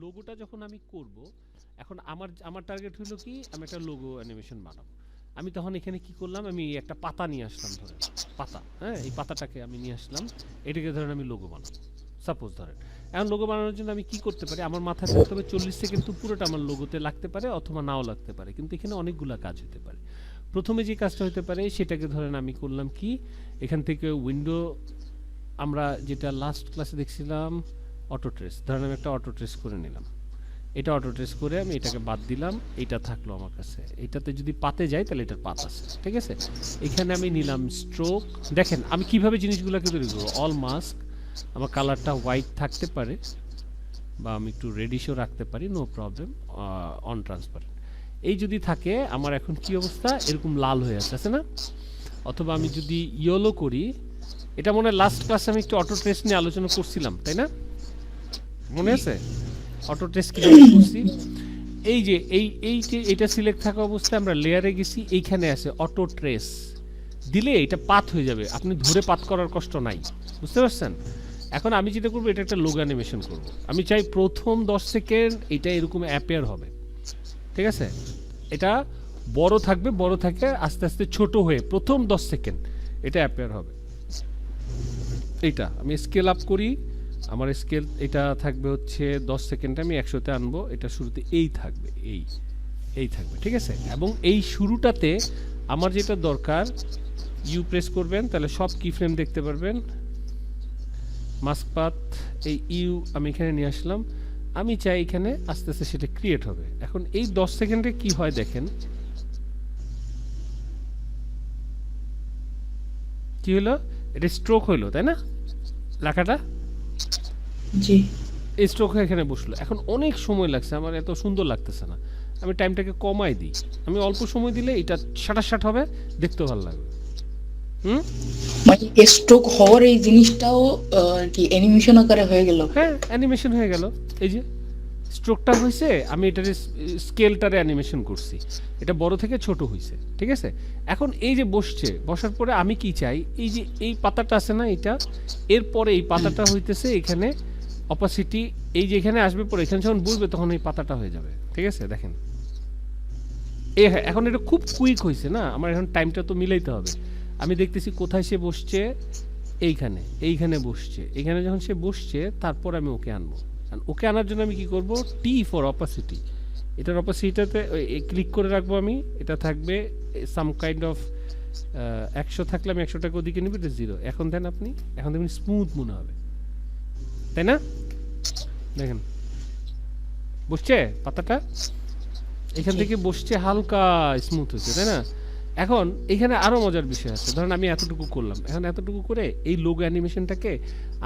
লোগোটা যখন আমি করব, এখন আমার টার্গেট হলো কি, আমি একটা লোগো অ্যানিমেশন বানাবো। আমি তখন এখানে কি করলাম, আমি একটা পাতা নিয়ে আসলাম, ধরেন পাতা, হ্যাঁ, এই পাতাটাকে আমি নিয়ে আসলাম, এটাকে ধরেন আমি লোগো বানাবো, সাপোজ ধরেন। এখন লোগো বানানোর জন্য আমি কি করতে পারি, আমার মাথায় থাকতে হবে 40 সেকেন্ড তো পুরোটা আমার লোগোতে লাগতে পারে অথবা নাও লাগতে পারে, কিন্তু এখানে অনেকগুলা কাজ হতে পারে। প্রথমে যে কাজটা হতে পারে সেটাকে ধরেন আমি করলাম কি, এখান থেকে উইন্ডো, আমরা যেটা লাস্ট ক্লাসে দেখছিলাম অটো ট্রেস, ধরেন আমি একটা অটো ট্রেস করে নিলাম, এটা অটো ট্রেস করে আমি এটাকে বাদ দিলাম, এটা থাকলো আমার কাছে। এটাতে যদি পাতে যাই তাহলে এটার পাত আছে, ঠিক আছে। এখানে আমি নিলাম স্ট্রোক, দেখেন আমি কিভাবে জিনিসগুলোকে তৈরি করবো। অল মাস্ক, আমার কালারটা হোয়াইট থাকতে পারে বা আমি একটু রেডিশও রাখতে পারি, নো প্রবলেম। অন ট্রান্সপারেন্ট এই যদি থাকে, আমার এখন কি অবস্থা, এরকম লাল হয়ে আছে না। অথবা আমি যদি ইয়েলো করি, এটা মনে হয় লাস্ট ক্লাসে আমি একটু অটো ট্রেস নিয়ে আলোচনা করছিলাম, তাই না, মনে আছে অটো ট্রেস কীভাবে করছি। এই যে এইটা সিলেক্ট থাকা অবস্থায় আমরা লেয়ারে গেছি, এইখানে আছে অটো ট্রেস দিলে এটা পাত হয়ে যাবে, আপনি ধরে পাত করার কষ্ট নাই, বুঝতে পারছেন। এখন আমি যেটা করবো, এটা একটা লোগো অ্যানিমেশন করব। আমি চাই প্রথম 10 সেকেন্ড এটা এরকম অ্যাপিয়ার হবে, ঠিক আছে। এটা বড় থাকবে, বড় থাকে আস্তে আস্তে ছোট হয়ে প্রথম 10 সেকেন্ড এটা অ্যাপিয়ার হবে। এইটা আমি স্কেল আপ করি, আমার স্কেল এটা থাকবে হচ্ছে 10 সেকেন্ড, আমি 100-তে আনবো, এটা শুরুতে এই থাকবে, এই থাকবে, ঠিক আছে। এবং এই শুরুটাতে আমার যেটা দরকার, ইউ প্রেস করবেন তাহলে সব কি ফ্রেম দেখতে পারবেন। মাস্ক পাথ, এই ইউ আমি এখানে নিয়ে আসলাম, আমি চাই এখানে আস্তে আস্তে সেটা ক্রিয়েট হবে। এখন এই 10 সেকেন্ডে কি হয় দেখেন, কি হলো, এটা স্ট্রোক হইলো, তাই না, লেখাটা জি এই স্ট্রোক হয়ে এখানে বসলো। এখন অনেক সময় লাগছে, আমার এত সুন্দর লাগতেছে না, আমি টাইমটাকে কমাই দিই, আমি অল্প সময় দিলে এটা শাটাশাট হবে, দেখতেও ভালো লাগবে। মানে স্ট্রোক হওয়ার এই জিনিসটাও কি অ্যানিমেশন আকারে হয়ে গেল? হ্যাঁ, অ্যানিমেশন হয়ে গেল। এই যে স্ট্রোকটা হয়েছে, আমি এটার স্কেলটারে অ্যানিমেশন করছি, এটা বড় থেকে ছোট হয়েছে, ঠিক আছে। এখন এই যে বসছে, বসার পরে আমি কি চাই, এই যে এই পাতাটা আছে না, এটা এরপরে এই পাতাটা হইতেছে এখানে অপাসিটি, এই যে এখানে আসবে পরে এখানে যখন বলবে তখন এই পাতাটা হয়ে যাবে, ঠিক আছে। দেখেন এ, হ্যাঁ, এখন এটা খুব কুইক হয়েছে না, আমার এখন টাইমটা তো মিলাইতে হবে। আমি দেখতেছি কোথায় সে বসছে, এইখানে বসছে, এখানে যখন সে বসছে তারপর আমি ওকে আনবো। ওকে আনার জন্য আমি কি করব, টি ফর অপাসিটি, এটার অপাসিটিতে ক্লিক করে রাখবো আমি, এটা থাকবে সাম কাইন্ড অফ 100 থাকলে আমি 100টাকে ওদিকে নিবি, এটা 0। এখন দেন আপনি, এখন দেখবেন স্মুথ মনে হবে, তাই না। দেখেন বসছে পাতাটা, এখান থেকে বসছে, হালকা স্মুথ হচ্ছে, তাই না। এখন এখানে আরো মজার বিষয় আছে, ধরেন আমি এতটুকু করলাম, এখন এতটুকু করে এই লোগো অ্যানিমেশনটাকে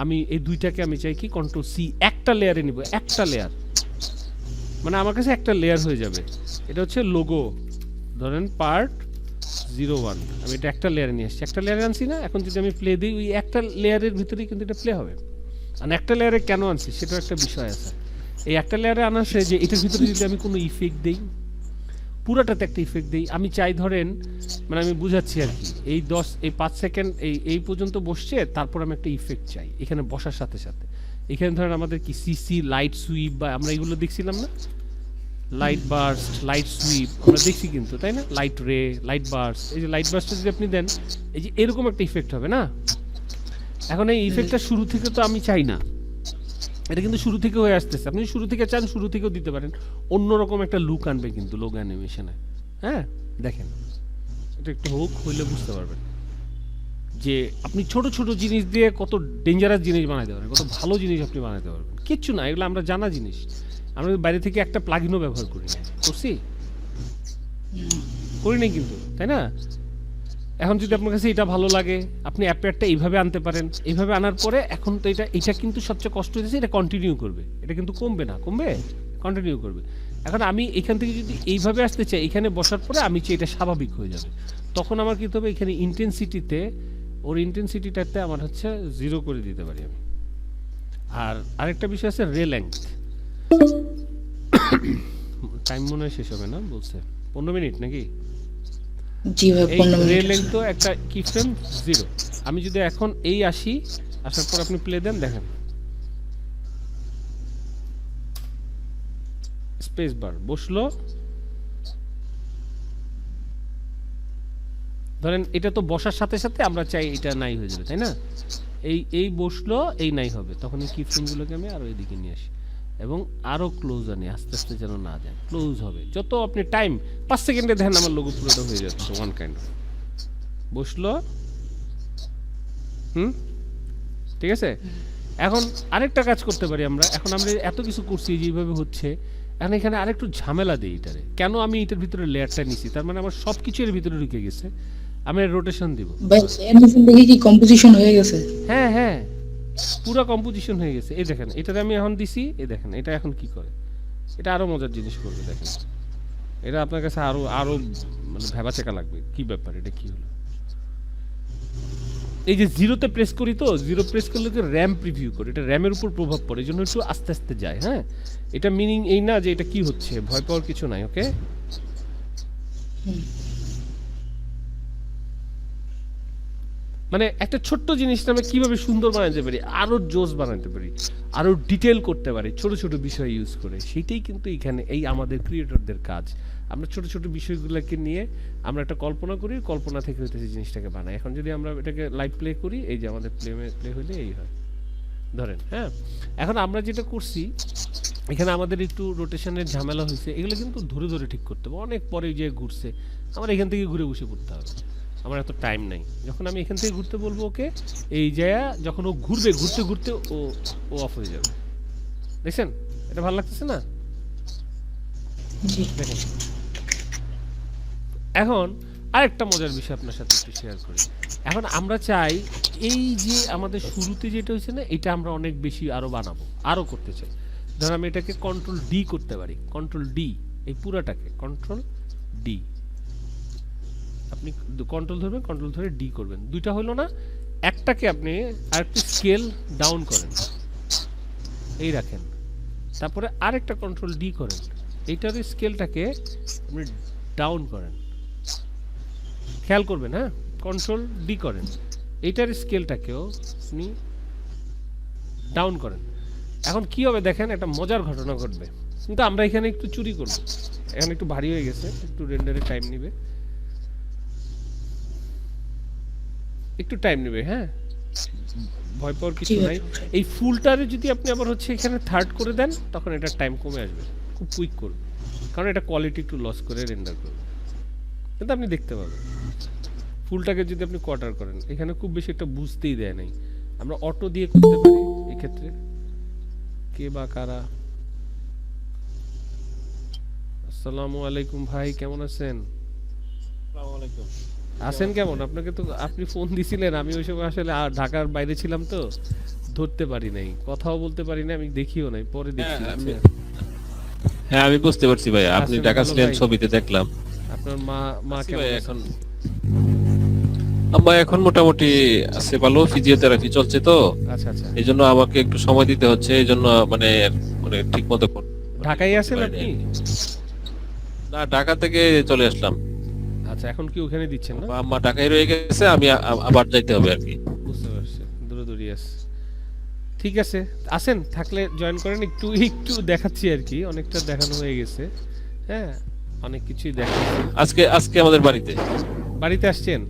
আমি এই দুইটাকে আমি চাই কি কন্ট্রোল সি, একটা লেয়ারে নিব, একটা লেয়ার, মানে আমার কাছে একটা লেয়ার হয়ে যাবে। এটা হচ্ছে লোগো, ধরেন পার্ট 01, আমি এটা একটা লেয়ারে নিয়ে আসছি, একটা লেয়ারে আনছি না। এখন যদি আমি প্লে দিই, ওই একটা লেয়ারের ভিতরেই কিন্তু এটা প্লে হবে। আর একটা লেয়ারে কেন আনছি সেটাও একটা বিষয় আছে। এই একটা লেয়ারে আনার সে যে এটার ভিতরে যদি আমি কোনো ইফেক্ট দিই, পুরাটাতে একটা ইফেক্ট দিই, আমি চাই ধরেন, মানে আমি বুঝাচ্ছি আর কি, এই 5 সেকেন্ড এই পর্যন্ত বসছে, তারপর আমি একটা ইফেক্ট চাই এখানে বসার সাথে সাথে। এখানে ধরেন আমাদের কি সিসি, লাইট সুইপ, বা আমরা এগুলো দেখছিলাম না, লাইট বার্স্ট, লাইট সুইপ আমরা দেখছি কিন্তু, তাই না, লাইট রে, লাইট বার্স্ট। এই যে লাইট বার্স্টটা যদি আপনি দেন, এই যে এরকম একটা ইফেক্ট হবে না। এখন এই ইফেক্টটা শুরু থেকে তো আমি চাই না, এটা কিন্তু শুরু থেকে হয়ে আসতেছে, আপনি শুরু থেকে চান শুরু থেকেও দিতে পারেন, অন্যরকম একটা লুক আনবে কিন্তু লোগো অ্যানিমেশনে। হ্যাঁ দেখেন, এটা একটু হোক হইলে বুঝতে পারবেন যে আপনি ছোট ছোট জিনিস দিয়ে কত ডেঞ্জারাস জিনিস বানাইতে পারবেন, কত ভালো জিনিস আপনি বানাইতে পারবেন। কিচ্ছু না, এগুলো আমরা জানা জিনিস, আমরা বাইরে থেকে একটা প্লাগইনও ব্যবহার করি না, করি নাই কিন্তু, তাই না। এখন যদি আপনার কাছে এটা ভালো লাগে, আপনি অ্যাপেয়ারটা এইভাবে আনতে পারেন, এইভাবে আনার পরে এখন তো এটা কিন্তু সবচেয়ে কষ্ট হয়েছে, এটা কন্টিনিউ করবে, এটা কিন্তু কমবে না, কন্টিনিউ করবে। এখন আমি এখান থেকে যদি এইভাবে আসতে চাই, এখানে বসার পরে আমি চাই এটা স্বাভাবিক হয়ে যাবে, তখন আমার কী হবে, এখানে ইন্টেন্সিটিতে, ওর ইন্টেন্সিটিটাতে আমার হচ্ছে 0 করে দিতে পারি আমি। আর আরেকটা বিষয় আছে রে লেংথ, টাইম মনে হয় শেষ হবে না, বলছে 15 মিনিট নাকি। জি ভাই, এই 15 রে মিনিট। লেংথ তো একটা কি ফ্রেম 0, আমি যদি এখন এই আসার পর আপনি প্লে দেন, দেখেন স্পেস বার বসলো, ধরেন এটা তো বসার সাথে সাথে আমরা চাই এটা নাই হয়ে যাবে, তাই না? এই বসলো, এই নাই হবে, তখন এই কি ফ্রেমগুলোকে আমি আরো এদিকে নিয়ে আসি এবং আরো ক্লোজ আনি, আস্তে আস্তে যেন না যায়, ক্লোজ হবে যত আপনি টাইম 5 সেকেন্ডে দেখেন আমার লোগো পুরোটা হয়ে যাচ্ছে ওয়ান কাইন্ড অফ। বসলো, ঠিক আছে। এখন আরেকটা কাজ করতে পারি আমরা, এখন আমরা এত কিছু করছি যেভাবে হচ্ছে, এখন এখানে আরেকটু ঝামেলা দিই এটারে। কেন আমি এটার ভিতরে লেয়ারটা নিছি, তার মানে আমার সব কিছু এর ভিতরে ঢুকে গেছে, আমি রোটেশন দিব। ভাই অ্যানিমেশন দেখি কি কম্পোজিশন হয়ে গেছে? হ্যাঁ হ্যাঁ, পুরো কম্পোজিশন হয়ে গেছে। এই দেখেন এটাতে আমি এখন দিছি, এই দেখেন এটা এখন কি করে, এটা আরো মজার জিনিস করবে দেখেন। এটা আপনার কাছে আরো আরো মানে ভেবাচেকা লাগবে, কি ব্যাপার, এটা কি হলো। এই যে জিরোতে প্রেস করি, তো জিরো প্রেস করলে তো র্যাম প্রিভিউ করে, এটা র্যামের উপর প্রভাব পড়ে, এই জন্য একটু আস্তে আস্তে যায়। হ্যাঁ, এটা মিনিং এই না যে এটা কি হচ্ছে, ভয় পাওয়ার কিছু নাই। ওকে, মানে একটা ছোট্ট জিনিসটা আমরা কিভাবে সুন্দর বানাতে পারি, আরো জোস বানাতে পারি, আরো ডিটেল করতে পারি ছোট ছোট বিষয় ইউজ করে, সেটাই কিন্তু এখানে এই আমাদের ক্রিয়েটরদের কাজ। আমরা ছোট ছোট বিষয়গুলোকে নিয়ে আমরা একটা কল্পনা করি, কল্পনা থেকে হইতেছে জিনিসটাকে বানাই। এখন যদি আমরা এটাকে লাইভ প্লে করি, এই যে আমাদের প্লে হইলে এই হয় ধরেন। হ্যাঁ, এখন আমরা যেটা করছি এখানে আমাদের একটু রোটেশনের ঝামেলা হয়েছে, এগুলো কিন্তু ধরে ধরে ঠিক করতে হবে। অনেক পরে যে ঘুরছে, আমার এখান থেকে ঘুরে বসে পড়তে হবে, আমার এত টাইম নাই। যখন আমি এখান থেকে ঘুরতে বলবো ওকে, এই জায়গা যখন ও ঘুরবে, ঘুরতে ঘুরতে ও অফ হয়ে যাবে। দেখছেন এটা ভালো লাগতেছে না? দেখেন এখন আরেকটা মজার বিষয় আপনার সাথে একটু শেয়ার করি। এখন আমরা চাই এই যে আমাদের শুরুতে যেটা হয়েছে না, এটা আমরা অনেক বেশি আরো বানাবো, আরো করতে চাই। ধর আমি এটাকে কন্ট্রোল ডি করতে পারি, কন্ট্রোল ডি, এই পুরাটাকে কন্ট্রোল ডি, আপনি কন্ট্রোল ধরবেন, কন্ট্রোল ধরে ডি করবেন, দুইটা হলো না, একটাকে আপনি আরেকটু স্কেল ডাউন করেন, এই রাখেন, তারপরে আরেকটা কন্ট্রোল ডি করেন, এইটার স্কেলটাকে আপনি ডাউন করেন, খেয়াল করবেন। হ্যাঁ, কন্ট্রোল ডি করেন, এইটার স্কেলটাকেও আপনি ডাউন করেন। এখন কি হবে দেখেন, একটা মজার ঘটনা ঘটবে, কিন্তু আমরা এখানে একটু চুরি করব, এখানে একটু ভারী হয়ে গেছে, একটু রেন্ডারে টাইম নেবে, একটু টাইম নেবে। হ্যাঁ, ভয় পাওয়ার কিছু নাই। এই ফুলটারে যদি আপনি আবার হচ্ছে এখানে থার্ড করে দেন, তখন এটার টাইম কমে আসবে, খুব কুইক করবে, কারণ এটা কোয়ালিটি একটু লস করে রেন্ডার করবে, কিন্তু আপনি দেখতে পাবেন। ফুলটাকে যদি আপনি কোয়ার্টার করেন, এখানে খুব বেশি একটা বুঝতেই দেয় নাই। আমরা অটো দিয়ে করতে পারি এই ক্ষেত্রে। কে বা কারা? আসসালামু আলাইকুম ভাই, কেমন আছেন? আসসালামু আলাইকুম। আছেন কেমন? আপনাকে তো আপনি ফোন দিছিলেন, আমি ওই সময় আসলে ঢাকার বাইরে ছিলাম, তো ধরতে পারি নাই, কথাও বলতে পারি না, আমি দেখিও নাই, পরে দেখছি। হ্যাঁ আমি বুঝতে পারছি ভাই, আপনি আছেন ঢাকা ভালো ছিলেন, ভাই? ছবিতে দেখলাম। আপনার মা আছি কেমন ভাই, এখন? আম্মা এখন মোটামুটি আছে ভালো, ফিজিওথেরাপি চলছে তো, আচ্ছা আচ্ছা, এই জন্য আমাকে একটু সময় দিতে হচ্ছে, এই জন্য মানে মানে ঠিক মতো ঢাকায় আছেন আপনি? না, ঢাকা থেকে চলে আসলাম। আচ্ছা, এখন কি ওখানে দিচ্ছেন না? আম্মা ঢাকায় রয়ে গেছে, আমি আবার যাইতে হবে আর কি। বুঝতে পারছি, দূরে আছে। ঠিক আছে, আসেন, থাকলে জয়েন করেন, একটু একটু দেখাচ্ছি আর কি, অনেকটা দেখানো হয়ে গেছে। হ্যাঁ, অনেক কিছুই দেখাচ্ছি। আজকে আজকে আমাদের বাড়িতে বাড়িতে আসছেন?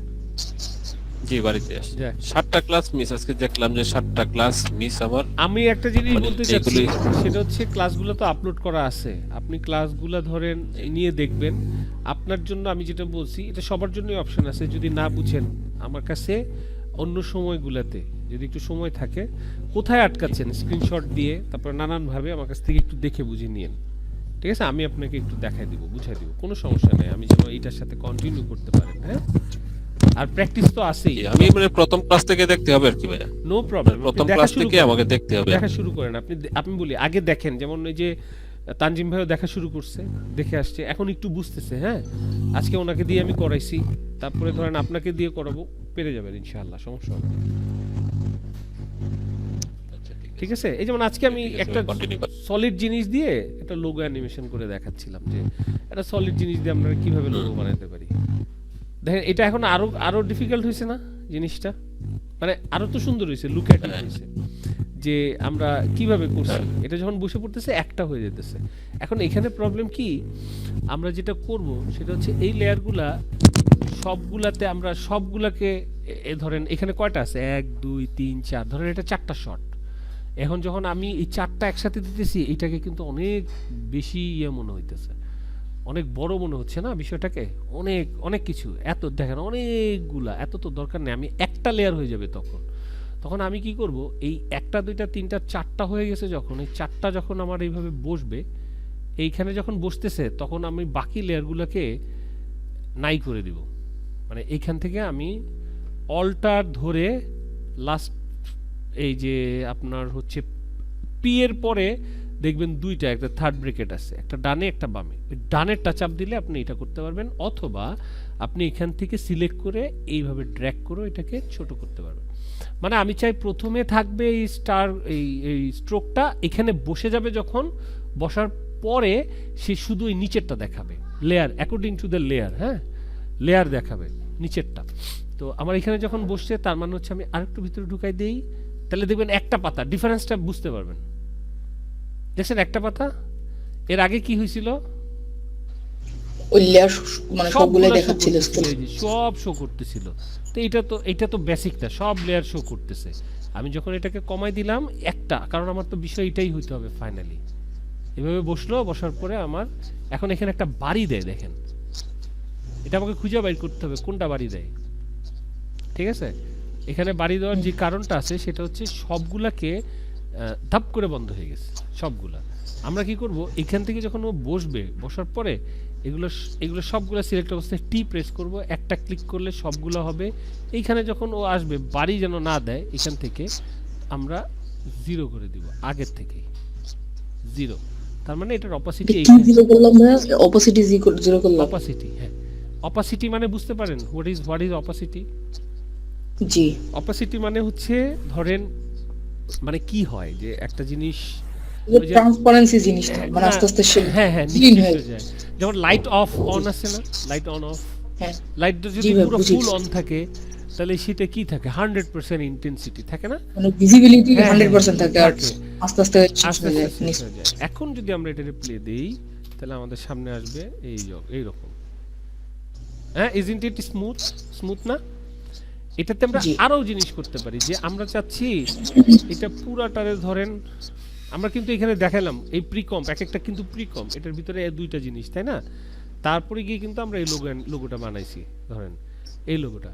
জি বাড়িতে আসছি। যাক। 7টা ক্লাস মিস, আজকে দেখলাম যে 7টা ক্লাস মিস আমার। আমি একটা জিনিস মানে বলতে চাচ্ছি, এগুলি- সেটা হচ্ছে ক্লাসগুলো তো আপলোড করা আছে, আপনি ক্লাসগুলো ধরেন নিয়ে দেখবেন। আপনার জন্য আমি যেটা বলছি, এটা সবার জন্যই অপশন আছে, যদি না বুঝেন আমার কাছে অন্য সময়গুলোতে যদি একটু সময় থাকে, কোথায় আটকাচ্ছেন স্ক্রিনশট দিয়ে তারপর নানানভাবে আমার কাছ থেকে একটু দেখে বুঝে নিয়েন। ঠিক আছে, আমি আপনাকে একটু দেখাই দিব, বুঝাই দিব, কোনো সমস্যা নেই, আমি যেন এইটার সাথে কন্টিনিউ করতে পারেন। হ্যাঁ, আর প্র্যাকটিস তো আছেই, আমি মানে প্রথম ক্লাস থেকে দেখতে হবে আর কি ভাইয়া, নো প্রবলেম। প্রথম ক্লাস থেকে আমাকে দেখতে হবে। দেখা শুরু করেন আপনি, আমি বলি আগে দেখেন, যেমন ওই যে তানজিম ভাইও দেখা শুরু করছে, দেখে আসছে, এখন একটু বুঝতেছে। হ্যাঁ, আজকে ওনাকে দিয়ে আমি করাইছি, তারপরে ধরেন আপনাকে দিয়ে করাবো, পেরে যাবেন ইনশাআল্লাহ, সমস্যা হবে না। ঠিক আছে, এই যেমন আজকে আমি একটা সলিড জিনিস দিয়ে একটা লোগো অ্যানিমেশন করে দেখাচ্ছিলাম, যে একটা সলিড জিনিস দিয়ে আমরা কিভাবে লোগো বানাতে পারি। দেখেন এটা এখন আরো আরো ডিফিকাল্ট হয়েছে না জিনিসটা, মানে আরো তো সুন্দর হয়েছে, লুক অ্যাট ইট হয়েছে। যে আমরা কিভাবে করছি, এটা যখন বসে পড়তেছে একটা হয়ে যেতেছে। এখন এখানে প্রবলেম কি, আমরা যেটা করব সেটা হচ্ছে এই লেয়ারগুলা সবগুলাতে আমরা সবগুলাকে ধরেন এখানে কয়টা আছে, 1 2 3 4, ধরেন এটা 4টা শট। এখন যখন আমি এই 4টা একসাথে দিতেছি, এটাকে কিন্তু অনেক বেশি মনে হইতেছে, অনেক বড় মনে হচ্ছে না বিষয়টাকে, অনেক অনেক কিছু, এত দেখেন অনেকগুলা, এত তো দরকার নেই, আমি একটা লেয়ার হয়ে যাবে তখন। তখন আমি কি করব, এই 1টা 2টা 3টা 4টা হয়ে গেছে যখন, এই 4টা যখন আমার এইভাবে বসবে, এইখানে যখন বসতেছে তখন আমি বাকি লেয়ারগুলোকে নাই করে দিব। মানে এইখান থেকে আমি অল্টার ধরে লাস্ট এই যে আপনার হচ্ছে পি এর পরে দেখবেন দুইটা, একটা থার্ড ব্রেকেট আছে, একটা ডানে একটা বামে, ওই ডানেরটা চাপ দিলে আপনি এটা করতে পারবেন, অথবা আপনি এখান থেকে সিলেক্ট করে এইভাবে ড্র্যাগ করে এটাকে ছোট করতে পারবেন। মানে আমি চাই প্রথমে থাকবে এই স্টার, এই স্ট্রোকটা এখানে বসে যাবে, যখন বসার পরে সে শুধু এই নিচেরটা দেখাবে, layer according to the layer, হ্যাঁ লেয়ার দেখাবে নিচেরটা। তো আমার এখানে যখন বসছে তার মানে হচ্ছে আমি আরেকটু ভিতরে ঢুকাই দেই, তাহলে দেখবেন একটা পাতা, ডিফারেন্সটা বুঝতে পারবেন। দেখছেন একটা পাতা, এর আগে কি হয়েছিল, ওই লেয়ার মানে সবগুলো দেখাচ্ছিল, সব শো করতেছিল। তো এটা তো বেসিকটা, সব লেয়ার শো করতেছে। আমি যখন এটাকে কমাই দিলাম একটা, কারণ আমার তো বিষয় এটাই হইতে হবে ফাইনালি, এভাবে বসলো, বসার পরে আমার এখন এখানে একটা বাড়ি দেয়, দেখেন এটা আমাকে খুঁজে বাইর করতে হবে কোনটা বাড়ি দেয়, ঠিক আছে। এখানে বাড়ি দেওয়ার যে কারণটা আছে সেটা হচ্ছে সবগুলাকে ধাপ করে বন্ধ হয়ে গেছে সবগুলা। আমরা কি করব, এখান থেকে যখন ও বসবে, বসার পরে এগুলো সবগুলো সিলেক্ট অবস্থায় টি প্রেস করব, একটা ক্লিক করলে সবগুলো হবে। এইখানে যখন ও আসবে, বাড়ি যেন না দেয়, এখান থেকে আমরা 0 করে দিব, আগের থেকে 0। তার মানে এটার অপাসিটি, কি 0 করলাম ভাই, অপোসিটি 0 করলাম, অপাসিটি, হ্যাঁ অপাসিটি মানে বুঝতে পারেন what is opacity? G, opacity মানে হচ্ছে ধরেন, মানে কি হয় যে একটা জিনিস ট্রান্সপারেন্সি জিনিসটা মানে আস্তে আস্তে হ্যাঁ হ্যাঁ ক্লিন হয়ে যায়, যেমন লাইট অফ অন আছে না, লাইট অন অফ, হ্যাঁ লাইটটা যদি পুরো ফুল অন থাকে তাহলে সেটা কি থাকে, 100% ইন্টেন্সিটি থাকে না, মানে ভিজিবিলিটি 100% থাকে, আর আস্তে আস্তে আস্তে আস্তে হয়ে যায়। এখন যদি আমরা এটাকে প্লে দেই তাহলে আমাদের সামনে আসবে এই রকম, হ্যাঁ ইজন্ট ইট স্মুথ না? এটাতে আমরা আরো জিনিস করতে পারি, যে আমরা চাচ্ছি এটা পুরাটারে ধরেন, আমরা কিন্তু এখানে দেখালাম এই প্রিকম্প, এক একটা কিন্তু প্রিকম্প, এটার ভিতরে দুইটা জিনিস, তাই না? তারপরে গিয়ে কিন্তু আমরা এই লোগোটা বানাইছি, ধরেন এই লোগোটা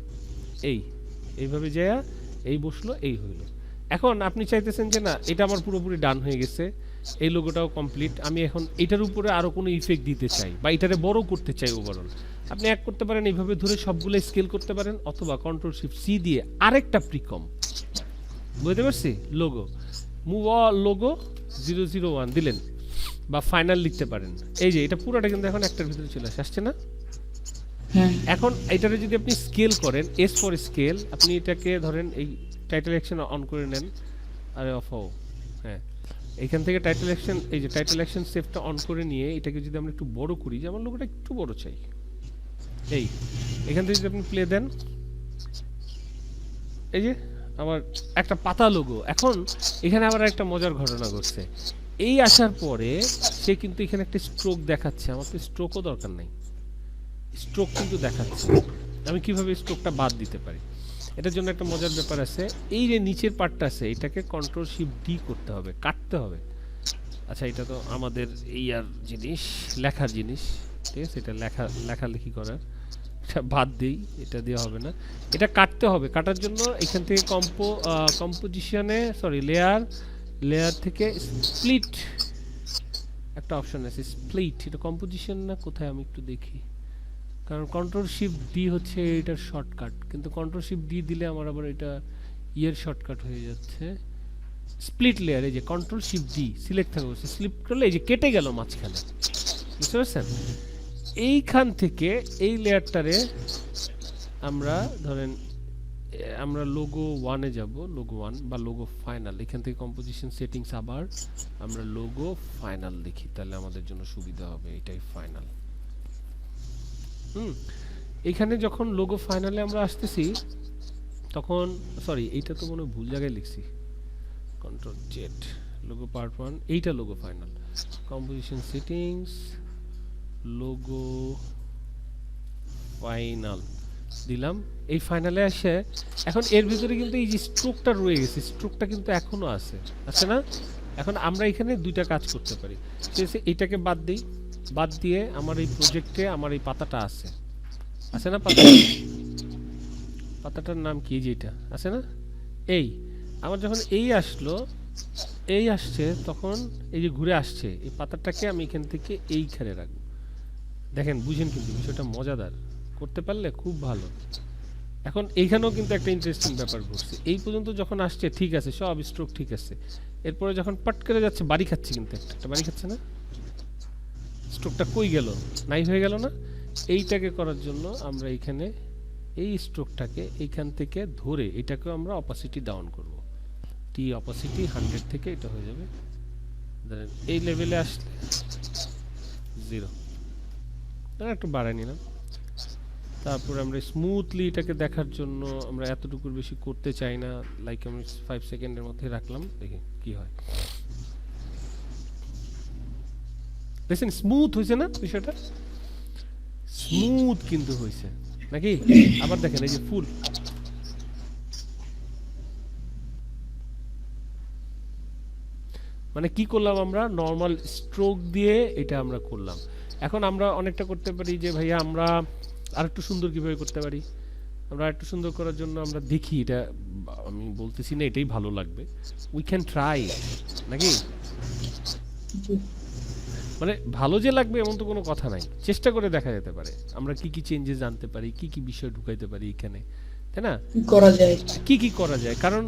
এইভাবে যায়, এই বসলো, এই হইলো। এখন আপনি চাইতেছেন যে না, এটা আমার পুরোপুরি ডান হয়ে গেছে, এই লোগোটাও কমপ্লিট, আমি এখন এটার উপরে আরো কোনো ইফেক্ট দিতে চাই বা এটারে বড় করতে চাই ওভারঅল, আপনি এক করতে পারেন, এইভাবে ধরে সবগুলো স্কেল করতে পারেন, অথবা কন্ট্রোল শিফট সি দিয়ে আরেকটা প্রিকম্প, বুঝতে পারছি, লোগো মুভ অল লোগো 001 দিলেন, বা ফাইনাল লিখতে পারেন। এই যে এটা পুরোটা কিন্তু এখন একটার ভিতরে চলে আসছে না? এখন এটারে যদি আপনি স্কেল করেন, এস ফর স্কেল, আপনি এটাকে ধরেন এই টাইটেল অ্যাকশন অন করে নেন, আরে অফ হও, হ্যাঁ এখান থেকে টাইটেল অ্যাকশন, এই যে টাইটেল অ্যাকশন সেভটা অন করে নিয়ে এটাকে যদি আমরা একটু বড় করি, যে আমার লোগোটা একটু বড় চাই, এই এখান থেকে যদি আপনি প্লে দেন, এই যে আমার একটা পাতা লোগো। এখন এখানে আবার একটা মজার ঘটনা ঘটছে, এই আসার পরে সে কিন্তু এখানে একটা স্ট্রোক দেখাচ্ছে, আমার তো স্ট্রোকও দরকার নাই, স্ট্রোক কিন্তু দেখাচ্ছে। আমি কিভাবে স্ট্রোকটা বাদ দিতে পারি, এটার জন্য একটা মজার ব্যাপার আছে, এই যে নিচের পার্টটা আছে এটাকে কন্ট্রোল শিফট ডি করতে হবে, কাটতে হবে। আচ্ছা এটা তো আমাদের এই আর জিনিস, লেখার জিনিস, ঠিক আছে, এটা লেখালেখি করার, এটা বাদ দিই, এটা দেওয়া হবে না, এটা কাটতে হবে। কাটার জন্য এখান থেকে কম্পোজিশনে লেয়ার থেকে স্প্লিট একটা অপশন আছে, স্প্লিট, এটা কম্পোজিশন না কোথায়, আমি একটু দেখি, কারণ কন্ট্রোল শিফট ডি হচ্ছে এটার শর্টকাট, কিন্তু কন্ট্রোল শিফট ডি দিলে আমার আবার এটা শর্টকাট হয়ে যাচ্ছে। স্প্লিট লেয়ার, এই যে কন্ট্রোল শিফট ডি সিলেক্ট থাকা হচ্ছে, স্লিপ করলে এই যে কেটে গেল মাঝখানে, বুঝতে পারছেন? এইখান থেকে এই লেয়ারটারে আমরা ধরেন আমরা লোগো 1-এ যাব, লোগো 1 বা লোগো ফাইনাল, এখান থেকে কম্পোজিশন সেটিংস, আবার আমরা লোগো ফাইনাল দেখি, তাহলে আমাদের জন্য সুবিধা হবে, এটাই ফাইনাল। এখানে যখন লোগো ফাইনালে আমরা আসতেছি তখন, সরি এইটা তো মনে ভুল জায়গায় লিখছি, কন্ট্রোল জেড, লোগো পার্ট 1, এইটা logo final, composition settings, logo final দিলাম। এই ফাইনালে আসে এখন এর ভিতরে কিন্তু এই যে স্ট্রোকটা রয়ে গেছে, স্ট্রোকটা কিন্তু এখনো আছে না? এখন আমরা এখানে দুইটা কাজ করতে পারি, সে এইটাকে বাদ দিই, বাদ দিয়ে আমার এই প্রজেক্টে আমার এই পাতাটা আছে না? পাতাটার নাম কি, যেটা আছে না, এই আমার যখন এই আসছে তখন এই যে ঘুরে আসছে এই পাতাটাকে আমি এখান থেকে এইখানে রাখবো। দেখেন বুঝেন, কিন্তু বিষয়টা মজাদার, করতে পারলে খুব ভালো। এখন এইখানেও কিন্তু একটা ইন্টারেস্টিং ব্যাপার ঘটছে, এই পর্যন্ত যখন আসছে ঠিক আছে, সব স্ট্রোক ঠিক আছে, এরপরে যখন পাট করে যাচ্ছে বাড়ি খাচ্ছে, কিন্তু একটা বাড়ি খাচ্ছে না, স্ট্রোকটা কই গেল, নাই হয়ে গেল না? এইটাকে করার জন্য আমরা এইখানে এই স্ট্রোকটাকে এইখান থেকে ধরে এটাকেও আমরা অপাসিটি ডাউন করব, টি অপাসিটি 100 থেকে এটা হয়ে যাবে ধরেন এই লেভেলে আসলে 0, একটু বাড়াই নিলাম। তারপর আমরা স্মুথলি এটাকে দেখার জন্য আমরা এতটুকুর বেশি করতে চাই না, লাইক আমি 5 সেকেন্ডের মধ্যে রাখলাম, দেখি কি হয়। দেখছেন স্মুথ হয়েছে না বিষয়টা, স্মুথ কিন্তু হয়েছে নাকি? আবার দেখেন এই যে ফুল, মানে কি করলাম আমরা, নর্মাল স্ট্রোক দিয়ে এটা আমরা করলাম। এখন আমরা অনেকটা করতে পারি যে ভাইয়া আমরা আরেকটু সুন্দর কিভাবে করতে পারি, আমরা একটু সুন্দর করার জন্য আমরা দেখি, এটা আমি বলতেছি না এটাই ভালো লাগবে, উই ক্যান ট্রাই নাকি? মানে ভালো যে লাগবে এমন তো কোনো কথা নাই, চেষ্টা করে দেখা যেতে পারে আমরা কি কি চেঞ্জেস আনতে পারি, কি কি বিষয় ঢুকাইতে পারি এখানে, তাই না? করা যায়, কি করা যায়, কারণ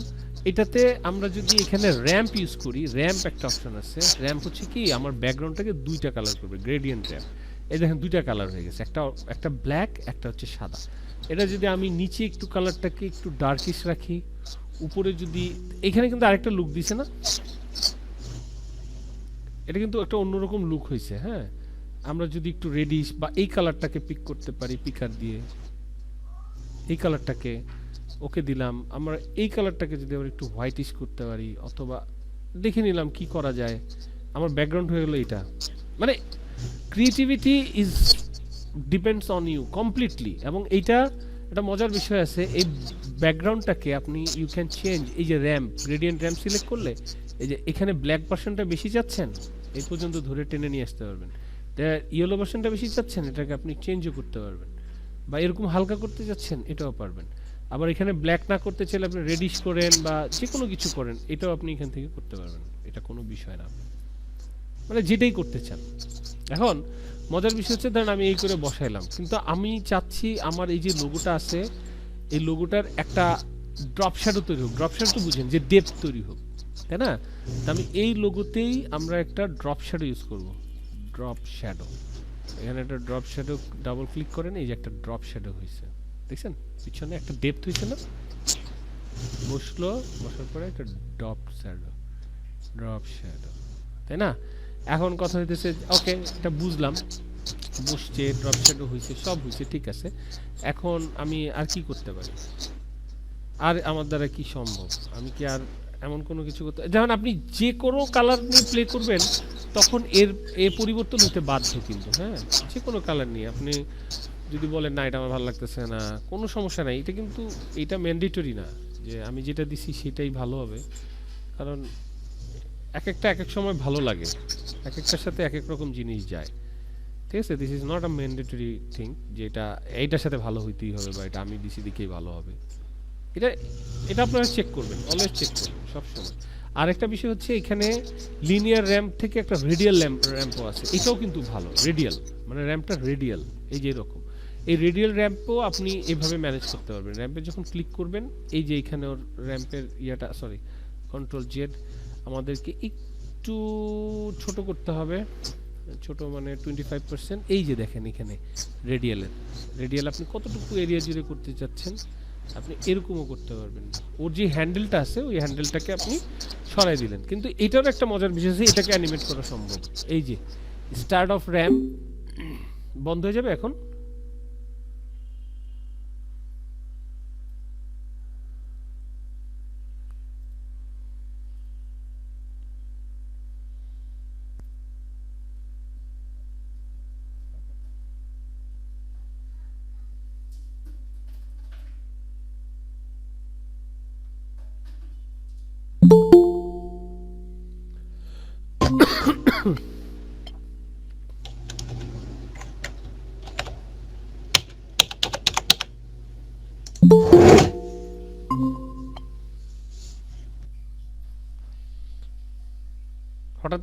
এটাতে আমরা যদি এখানে র্যাম্প ইউজ করি, র্যাম্প একটা অপশন আছে, র্যাম্প হচ্ছে কি আমার ব্যাকগ্রাউন্ডটাকে দুইটা কালার করবে, গ্রেডিয়েন্ট র্যাম্প। এই দেখেন দুইটা কালার হয়ে গেছে, একটা ব্ল্যাক, একটা হচ্ছে সাদা। এটা যদি আমি নিচে একটু কালারটাকে একটু ডার্কিশ রাখি, উপরে যদি এখানে কিন্তু আরেকটা লুক দিছে না, এটা কিন্তু একটা অন্যরকম লুক হয়েছে। হ্যাঁ, আমরা যদি একটু রেডিশ বা এই কালারটাকে পিক করতে পারি, পিকার দিয়ে এই কালারটাকে ওকে দিলাম, আমরা এই কালারটাকে যদি আমরা একটু হোয়াইটিশ করতে পারি, অথবা দেখে নিলাম কি করা যায়, আমার ব্যাকগ্রাউন্ড হয়ে গেলো এটা। মানে creativity is depends on you completely. এবং এইটা একটা মজার বিষয় আছে, এই ব্যাকগ্রাউন্ডটাকে আপনি ইউ ক্যান চেঞ্জ, এই যে র্যাম্প, গ্রেডিয়েন্ট র্যাম্প সিলেক্ট করলে এই যে এখানে ব্ল্যাক ভার্সনটা বেশি যাচ্ছেন এই পর্যন্ত ধরে টেনে নিয়ে আসতে পারবেন, ইয়েলো ভার্সনটা বেশি যাচ্ছেন এটাকে আপনি চেঞ্জও করতে পারবেন, বা এরকম হালকা করতে যাচ্ছেন এটাও পারবেন। আবার এখানে ব্ল্যাক না করতে চাইলে আপনি রেডিশ করেন বা যে কোনো কিছু করেন, এটাও আপনি এখান থেকে করতে পারবেন, এটা কোনো বিষয় না, মানে যেটাই করতে চান। এখন মজার বিষয় হচ্ছে ধরেন আমি এই করে বসাইলাম, কিন্তু আমি চাচ্ছি আমার এই যে লোগোটা আছে এই লোগোটার একটা ড্রপ শ্যাডো তৈরি হোক, ড্রপ শ্যাডো তো বুঝেন যে ডেপথ তৈরি হোক, তাই না? তো আমি এই লোগোতেই আমরা একটা ড্রপ শ্যাডো ইউজ করব, ড্রপ শ্যাডো। এখানে একটা ড্রপ শ্যাডো ডাবল ক্লিক করেন, এই যে একটা ড্রপ শ্যাডো হয়েছে, দেখছেন পিছনে একটা ডেপথ হয়েছে না, বসলো, বসার পরে একটা ড্রপ শ্যাডো, তাই না? এখন কথা হইতেছে ওকে এটা বুঝলাম, বসছে, ড্রপ শ্যাডো হয়েছে, সব হয়েছে ঠিক আছে, এখন আমি আর কি করতে পারি, আর আমার দ্বারা কি সম্ভব, আমি কি আর এমন কোনো কিছু করতে, যখন আপনি যে কোনো কালার নিয়ে প্লে করবেন তখন এর পরিবর্তন হতে বাধ্য, কিন্তু হ্যাঁ যে কোনো কালার নিয়ে আপনি যদি বলেন না এটা আমার ভালো লাগতেছে না, কোনো সমস্যা নাই, এটা কিন্তু এটা ম্যান্ডেটরি না যে আমি যেটা দিছি সেটাই ভালো হবে, কারণ এক একটা এক এক সময় ভালো লাগে, এক একটার সাথে এক এক রকম জিনিস যায়, ঠিক আছে? This is not a mandatory thing যে এটা এইটার সাথে ভালো হইতেই হবে বা এটা আমি দিছি দিকেই ভালো হবে, এটা এটা আপনারা চেক করবেন, অলওয়েজ চেক করবেন সবসময়। আর একটা বিষয় হচ্ছে এখানে লিনিয়ার র্যাম্প থেকে একটা রেডিয়াল র্যাম্পও আছে, এটাও কিন্তু ভালো, রেডিয়াল মানে র্যাম্পটা রেডিয়াল, এই যে এরকম এই রেডিয়াল র্যাম্পও আপনি এভাবে ম্যানেজ করতে পারবেন। র্যাম্পে যখন ক্লিক করবেন এই যে এখানে ওর র্যাম্পের ইয়াটা, সরি কন্ট্রোল জেড, আমাদেরকে একটু ছোট করতে হবে, ছোট মানে 25%, এই যে দেখেন এখানে রেডিয়াল আপনি কতটুকু এরিয়া জুড়ে করতে চাচ্ছেন আপনি এরকমও করতে পারবেন। ওর যে হ্যান্ডেলটা আছে ওই হ্যান্ডেলটাকে আপনি সরাই দিলেন, কিন্তু এটারও একটা মজার বিষয় আছে, এটাকে অ্যানিমেট করা সম্ভব। এই যে স্টার্ট অফ র্যাম বন্ধ হয়ে যাবে এখন, হঠাৎ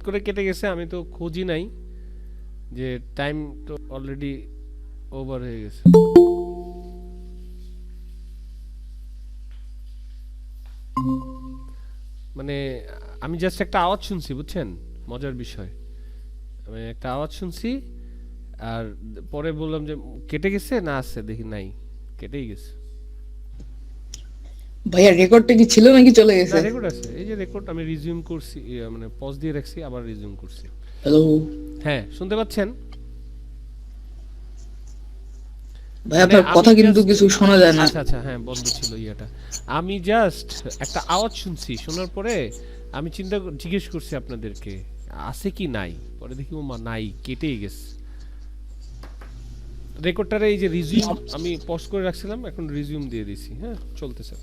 করে কেটে গেছে, আমি তো খোঁজই নাই, যে টাইম তো অলরেডি ওভার হয়ে গেছে। মানে আমি জাস্ট একটা আওয়াজ শুনছি, বুঝছেন, মজার বিষয়, আমি একটা আওয়াজ শুনছি আর পরে বললাম যে কেটে গেছে না, আছে দেখি নাই, কেটেই গেছে। ভাইয়া রেকর্ডটা কি ছিল নাকি চলে না, গেছে? রেকর্ড আছে, এই যে রেকর্ড, আমি রিজিউম করছি, মানে পজ দিয়ে রাখছি, আবার রিজিউম করছি। হ্যালো হ্যাঁ, শুনতে পাচ্ছেন? ভাই, মানে আপনার আমি কথা কিন্তু just- কিছু শোনা যায় না। আচ্ছা আচ্ছা, হ্যাঁ বন্ধ ছিল ইয়েটা। আমি জাস্ট একটা আওয়াজ শুনছি, শোনার পরে আমি জিজ্ঞেস করছি আপনাদেরকে আছে কি নাই, পরে দেখি ও মা নাই, কেটেই গেছে রেকর্ডটারে। এই যে রিজিউম আমি পজ করে রাখছিলাম, এখন রিজিউম দিয়ে দিছি, হ্যাঁ চলতেছে,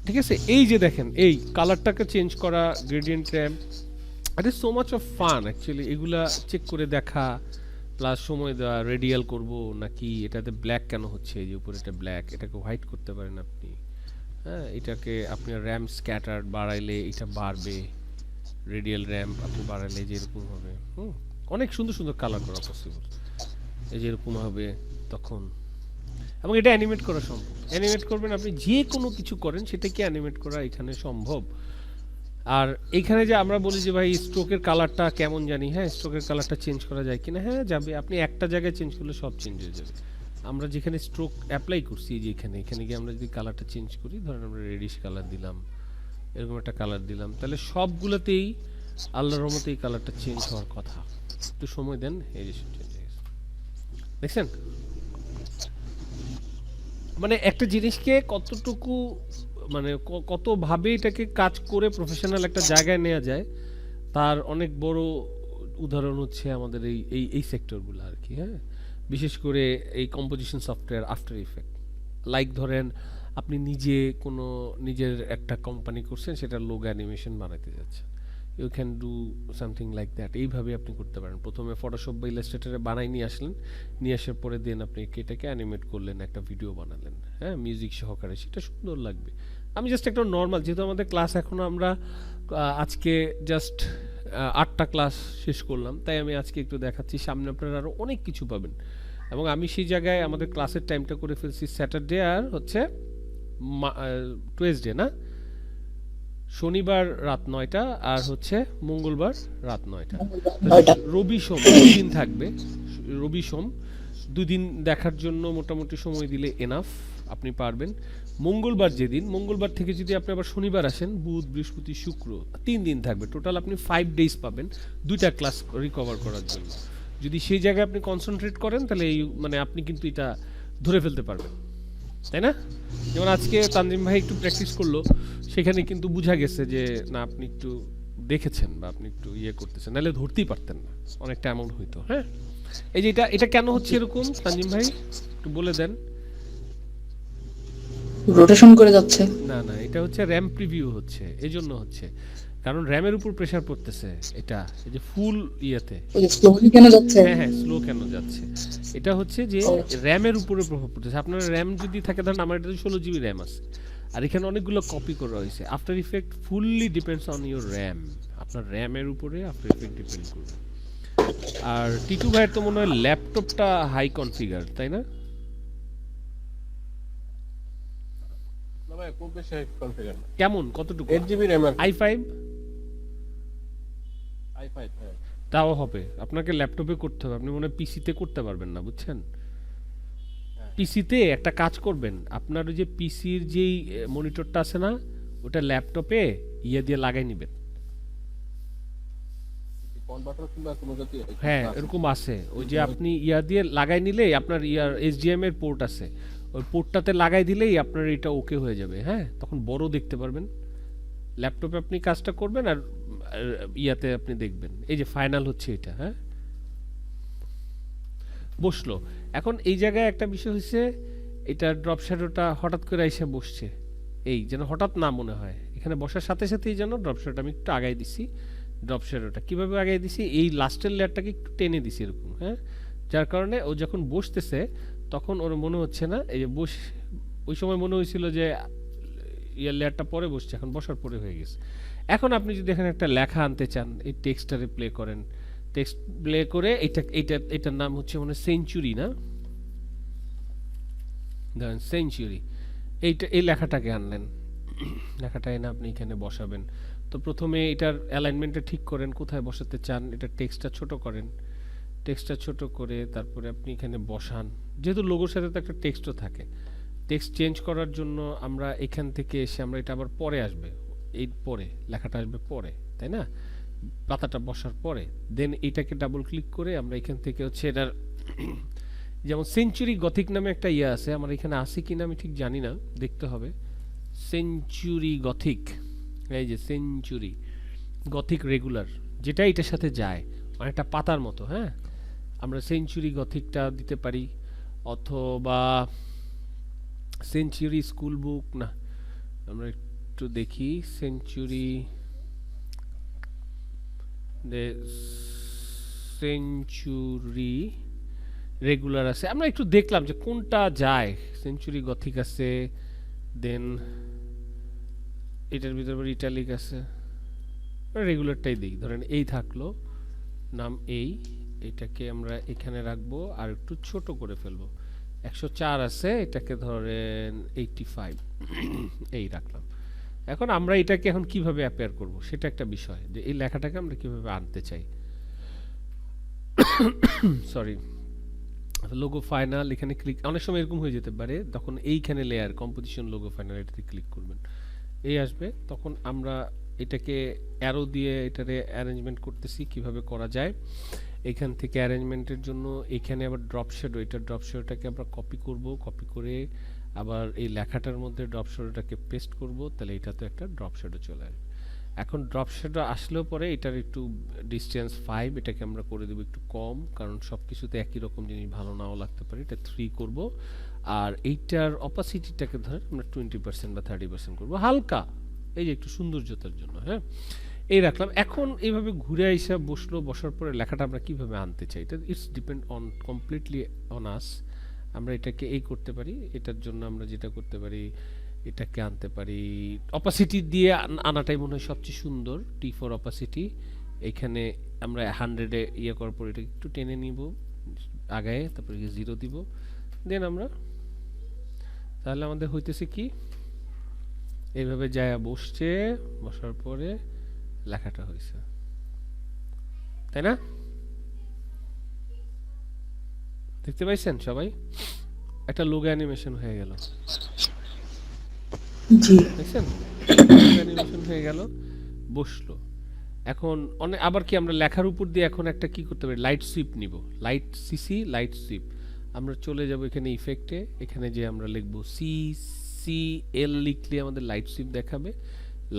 ঠিক আছে। এই যে দেখেন, এই কালারটাকে চেঞ্জ করা, gradient ramp, it is so much of fun actually, এগুলা চেক করে দেখা, প্লাস সময় দেওয়া, রেডিয়াল করব নাকি এটাতে ব্ল্যাক কেন হচ্ছে, এই যে উপরে এটা ব্ল্যাক, এটাকে হোয়াইট করতে পারেন আপনি, হ্যাঁ এটাকে আপনি র্যাম স্ক্যাটার বাড়াইলে এটা বাড়বে, রেডিয়াল র্যাম্প আপনি বাড়াইলে যে এরকম হবে, অনেক সুন্দর সুন্দর কালার করা পসিবল, এই যে এরকম হবে তখন। এবং এটা অ্যানিমেট করা সম্ভব, অ্যানিমেট করবেন আপনি, যে কোনো কিছু করেন সেটাকে অ্যানিমেট করা এখানে সম্ভব। আর এইখানে যে আমরা বলি যে ভাই স্ট্রোকের কালারটা কেমন জানি, হ্যাঁ স্ট্রোকের কালারটা চেঞ্জ করা যায় কিনা, হ্যাঁ যাবে, আপনি একটা জায়গায় চেঞ্জ করলে সব চেঞ্জ হয়ে যাবে। আমরা যেখানে স্ট্রোক অ্যাপ্লাই করছি, যে এখানে গিয়ে আমরা যদি কালারটা চেঞ্জ করি, ধরেন আমরা রেডিশ কালার দিলাম, এরকম একটা কালার দিলাম, তাহলে সবগুলোতেই আল্লাহর রহমতে এই কালারটা চেঞ্জ হওয়ার কথা। একটু সময় দেন, এই যে চেঞ্জ হয়ে গেছে, দেখছেন? মানে একটা জিনিসকে কতটুকু, মানে কতভাবে এটাকে কাজ করে প্রফেশনাল একটা জায়গায় নেওয়া যায়, তার অনেক বড় উদাহরণ হচ্ছে আমাদের এই এই এই সেক্টরগুলো আর কি, হ্যাঁ বিশেষ করে এই composition software, after effect. Like ধরেন আপনি নিজে কোনো নিজের একটা কোম্পানি করছেন, সেটা লোগো অ্যানিমেশন বানাতে যাচ্ছেন, you can do something like that. এইভাবে আপনি করতে পারেন, প্রথমে ফটোশপ বা ইলাস্ট্রেটরে বানাই নিয়ে আসলেন, নিয়ে আসার পরে দেন আপনি এটাকে অ্যানিমেট করলেন, একটা ভিডিও বানালেন, হ্যাঁ মিউজিক সহকারে, সেটা সুন্দর লাগবে। আমি জাস্ট একটা নর্মাল, যেহেতু আমাদের ক্লাস এখনও আমরা আজকে জাস্ট 8টা ক্লাস শেষ করলাম, তাই আমি আজকে একটু দেখাচ্ছি, সামনে আপনারা আরও অনেক কিছু পাবেন। এবং আমি সেই জায়গায় আমাদের ক্লাসের টাইমটা করে ফেলছি স্যাটারডে আর হচ্ছে টুয়েসডে, না শনিবার রাত 9টা আর হচ্ছে মঙ্গলবার রাত 9টা। নয়টা। রবি সোম 2 দিন থাকবে, রবি সোম 2 দিন দেখার জন্য মোটামুটি সময় দিলে এনাফ, আপনি পারবেন। মঙ্গলবার যেদিন, মঙ্গলবার থেকে যদি আপনি আবার শনিবার আসেন, বুধ বৃহস্পতি শুক্র 3 দিন থাকবে, টোটাল আপনি 5 ডেজ পাবেন 2টা ক্লাস রিকভার করার জন্য। যদি সেই জায়গায় আপনি কনসেন্ট্রেট করেন, তাহলে এই মানে আপনি কিন্তু এটা ধরে ফেলতে পারবেন, তাই না? যেমন আজকে তানজিম ভাই একটু প্র্যাকটিস করলো, সেখানে কিন্তু বোঝা গেছে যে না আপনি একটু দেখেছেন বা আপনি একটু ইয়ে করতেছেন, নাহলে ধরতেই পারতেন না, অনেকটা অ্যামাউন্ট হইতো। হ্যাঁ, এই যে এটা এটা কেন হচ্ছে এরকম, তানজিম ভাই একটু বলে দেন। রোটেশন করে যাচ্ছে। না না, এটা হচ্ছে র্যাম প্রিভিউ হচ্ছে, এই জন্য হচ্ছে, কারণ র্যামের উপর প্রেসার পড়তেছে, এটা এই যে ফুল ইয়েতে। ওই যে স্লোলি কেন যাচ্ছে? হ্যাঁ হ্যাঁ, স্লো কেন যাচ্ছে, এটা হচ্ছে যে র্যামের উপরে প্রভাব পড়তেছে। আপনার র্যাম যদি থাকে, ধরেন আমার এটা 16 GB র্যাম আছে, আর এখানে অনেকগুলো কপি করা হয়েছে, after effect fully depends on your RAM, আপনার র্যামের উপরে আফটার ইফেক্ট ডিপেন্ড করবে। আর টিটু ভাইয়ের তো মনে হয় ল্যাপটপটা হাই কনফিগার, তাই না? না ভাই, খুব বেশি কনফিগার না, কেমন, কতটুকু? 8 GB RAM আর i5 i5, হ্যাঁ। তাও হবে, আপনাকে ল্যাপটপে করতে হবে, আপনি মনে হয় পিসিতে করতে পারবেন না, বুঝছেন? পিসিতে একটা কাজ করবেন, আপনার ওই যে পিসির যেই মনিটরটা আছে না, ওটা ল্যাপটপে ইয়ে দিয়ে লাগাই নেবেন। কনভার্টার কিংবা কোনো জাতীয় হ্যাঁ এরকম আছে, ওই যে আপনি ইয়া দিয়ে লাগাই নিলেই আপনার ইয়ার এইচডিএম এর পোর্ট আছে, ওই পোর্টটাতে লাগাই দিলেই আপনার এটা ওকে হয়ে যাবে। হ্যাঁ, তখন বড় দেখতে পারবেন, ল্যাপটপে আপনি কাজটা করবেন আর ইয়াতে আপনি দেখবেন এই যে ফাইনাল হচ্ছে এটা। হ্যাঁ, বসলো। এখন এই জায়গায় একটা বিষয় হচ্ছে, এটা ড্রপ শ্যাডোটা হঠাৎ করে এসে বসছে, এই যেন হঠাৎ না মনে হয়, এখানে বসার সাথে সাথেই যেন ড্রপ শ্যাডোটা আমি একটু আগাই দিছি, ড্রপ শ্যাডোটা কিভাবে আগে দিছি, এই লাস্টের লেয়ারটাকে একটু টেনে দিছি এরকম, হ্যাঁ, যার কারণে ও যখন বসতেছে তখন ওর মনে হচ্ছে না এই যে ওই সময় মনে হয়েছিল যে ইয়ার লেয়ারটা পরে বসছে, এখন বসার পরে হয়ে গেছে। এখন আপনি যদি এখানে একটা লেখা আনতে চান, এই টেক্সটারে প্লে করেন, টেক্সট প্লে করে এটার নাম হচ্ছে মানে সেঞ্চুরি, না ধরেন সেঞ্চুরি, এই লেখাটাকে আনলেন, লেখাটা এনে আপনি এখানে বসাবেন। তো প্রথমে এটার অ্যালাইনমেন্টটা ঠিক করেন, কোথায় বসাতে চান, এটা টেক্সটটা ছোট করেন, টেক্সটটা ছোট করে তারপরে আপনি এখানে বসান। যেহেতু লোগোর সাথে তো একটা টেক্সটও থাকে, টেক্সট চেঞ্জ করার জন্য আমরা এখান থেকে এসে আমরা এটা আবার পরে আসবে, এই পরে লেখাটা আসবে পরে, তাই না, পাতাটা বসার পরে। দেন এটাকে ডাবল ক্লিক করে আমরা এখান থেকে হচ্ছে এটার যেমন সেঞ্চুরি গথিক নামে একটা ইয়ে আছে, আমার এখানে আছে কিনা আমি ঠিক জানি না, দেখতে হবে। সেঞ্চুরি গথিক, এই যে সেঞ্চুরি গথিক রেগুলার, যেটা এটার সাথে যায়, অনেকটা পাতার মতো, হ্যাঁ, আমরা সেঞ্চুরি গথিকটা দিতে পারি, অথবা সেঞ্চুরি স্কুল বুক, না আমরা একটু দেখি সেঞ্চুরি সেঞ্চুরি রেগুলার আছে, আমরা একটু দেখলাম যে কোনটা যায়। সেঞ্চুরি গথিক আছে, দেন এটার ভিতরে ইটালিক আছে, রেগুলারটাই দিই, ধরেন এই থাকলো নাম এইটাকে আমরা এখানে রাখবো আর একটু ছোট করে ফেলবো, 104 আছে, এটাকে ধরেন 85 এই রাখলাম। এখন আমরা এটাকে এখন কিভাবে অ্যাপেয়ার করব সেটা একটা বিষয়, যে এই লেখাটাকে আমরা কিভাবে আনতে চাই। সরি, লোগো ফাইনাল, এখানে ক্লিক, অনেক সময় এরকম হয়ে যেতে পারে, তখন এইখানে লেয়ার কম্পোজিশন লোগো ফাইনাল এটাতে ক্লিক করবেন, এই আসবে, তখন আমরা এটাকে অ্যারো দিয়ে এটারে অ্যারেঞ্জমেন্ট করতেছি কিভাবে করা যায়। এখান থেকে অ্যারেঞ্জমেন্টের জন্য এখানে আবার ড্রপ শ্যাডো, এটা ড্রপ শ্যাডোটাকে আমরা কপি করব, কপি করে আবার এই লেখাটার মধ্যে ড্রপ শ্যাডোটাকে পেস্ট করব, তাহলে এটা তো একটা ড্রপ শ্যাডো চলে আসবে। এখন ড্রপ শ্যাডো আসলেও পরে এটার একটু ডিসটেন্স 5, এটাকে আমরা করে দেবো একটু কম, কারণ সব কিছুতে একই রকম জিনিস ভালো নাও লাগতে পারে, এটা 3 করব। আর এইটার অপাসিটিটাকে ধরেন আমরা 20% বা 30% করব, হালকা, এই যে একটু সৌন্দর্যতার জন্য, হ্যাঁ, এই রাখলাম। এখন এইভাবে ঘুরে আইসা বসলো, বসার পরে লেখাটা আমরা কিভাবে আনতে চাই, এটা it's depend on completely on আস। আমরা এটাকে এই করতে পারি, এটার জন্য আমরা যেটা করতে পারি, এটাকে আনতে পারি অপাসিটি দিয়ে, আনাটাই মনে হয় সবচেয়ে সুন্দর, টি ফর অপাসিটি। এখানে আমরা 100-এ ইয়ে করার পর এটা একটু টেনে নিব আগায়, তারপরে 0 দিব, দেন আমরা, তাহলে আমাদের হইতেছে কি, এইভাবে যায় বসছে, বসার পরে লেখাটা হয়েছে, তাই না, দেখতে পাইছেন সবাই, একটা লোগো অ্যানিমেশন হয়ে গেল, জি দেখছেন, অ্যানিমেশন হয়ে গেল, বসলো। এখন অনেক আবার কি আমরা লেখার উপর দিয়ে এখন একটা কি করতে পারি, লাইট সুইপ নিব, লাইট সিসি লাইট সুইপ, আমরা চলে যাব এখানে ইফেক্টে, এখানে যে আমরা লিখব CCL, লিখলে আমাদের লাইট সুইপ দেখাবে,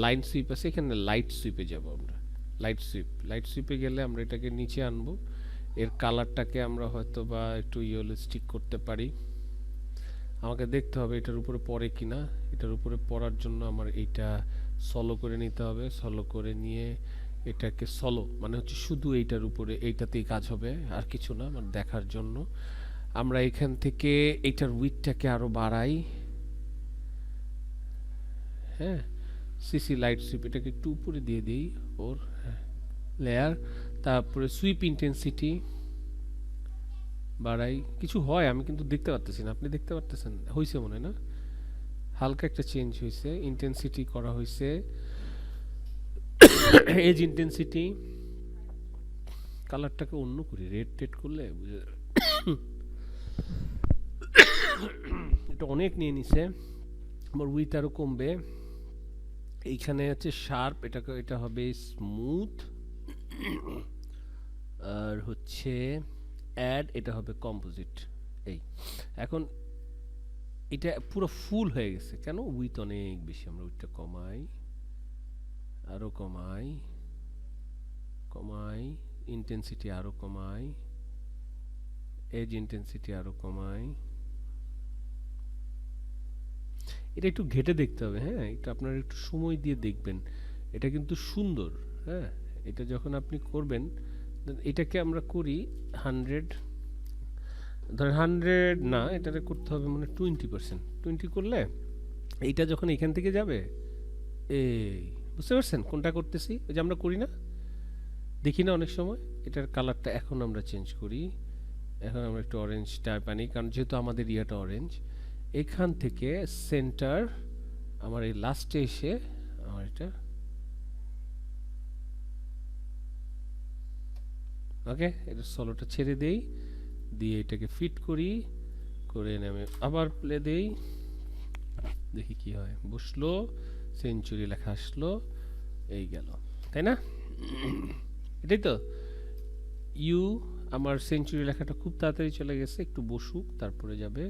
লাইন সুইপ আছে, এখানে লাইট সুইপে যাব আমরা, লাইট সুইপে গেলে আমরা এটাকে নিচে আনবো, এর কালারটাকে আমরা হয়তো বা একটু ইয়েলো স্টিক করতে পারি, আমাকে দেখতে হবে এটার উপরে পড়ে কিনা, এটার উপরে পড়ার জন্য আমার এইটা সলো করে নিতে হবে, সলো করে নিয়ে এটাকে সলো মানে হচ্ছে শুধু এইটার উপরে, এইটাতেই কাজ হবে আর কিছু না, মানে দেখার জন্য আমরা এখান থেকে এইটার উইডথটাকে আরো বাড়াই, হ্যাঁ, সিসি লাইট সুইপ এটাকে একটু উপরে দিয়ে দিই ওর লেয়ার, তারপরে সুইপ ইন্টেন্সিটি বাড়াই, কিছু হয় আমি কিন্তু দেখতে পারতেছি না, আপনি দেখতে পারতেছেন, হয়েছে মনে হয় না, হালকা একটা চেঞ্জ হয়েছে, ইন্টেন্সিটি করা হয়েছে, এজ ইন্টেন্সিটি, কালারটাকে অন্য করি, রেড টেড করলে বুঝে এটা অনেক নিয়ে নিছে, আমার উইথ আরো কমবে, এইখানে হচ্ছে শার্প, এটা হবে স্মুথ, আর হচ্ছে অ্যাড, এটা হবে কম্পোজিট। এই এখন এটা পুরো ফুল হয়ে গেছে, কেন, উইথ অনেক বেশি, আমরা উইথটা কমাই, আরো কমাই, ইন্টেন্সিটি আরো কমাই, এজ ইন্টেন্সিটি আরো কমাই, এটা একটু ঘেটে দেখতে হবে, হ্যাঁ, এটা আপনারা একটু সময় দিয়ে দেখবেন, এটা কিন্তু সুন্দর, হ্যাঁ, এটা যখন আপনি করবেন then এটাকে আমরা করি 100, ধরেন 100 না, এটাকে করতে হবে মানে 20%, 20 করলে এইটা যখন এখান থেকে যাবে, এই বুঝতে পারছেন কোনটা করতেছি? ওই যে আমরা করি না, দেখি না অনেক সময়, এটার কালারটা এখন আমরা চেঞ্জ করি। এখন আমরা একটু অরেঞ্জ টাইপ আনি, কারণ যেহেতু আমাদের ইয়াটা অরেঞ্জ। এখান থেকে সেন্টার আমার এই লাস্টে এসে আমার এটা ওকে, এটা সোলোটা ছেড়ে দেই, দিয়ে এটাকে ফিট করি, করে এনে আমি আবার প্লে দেই, দেখি কি হয়। বসলো, সেঞ্চুরি লেখা আসলো, এই গেল, তাই না? এটাই তো ইউ, আমার সেঞ্চুরি লেখাটা খুব তাড়াতাড়ি চলে গেছে, একটু বসুক তারপরে যাবে।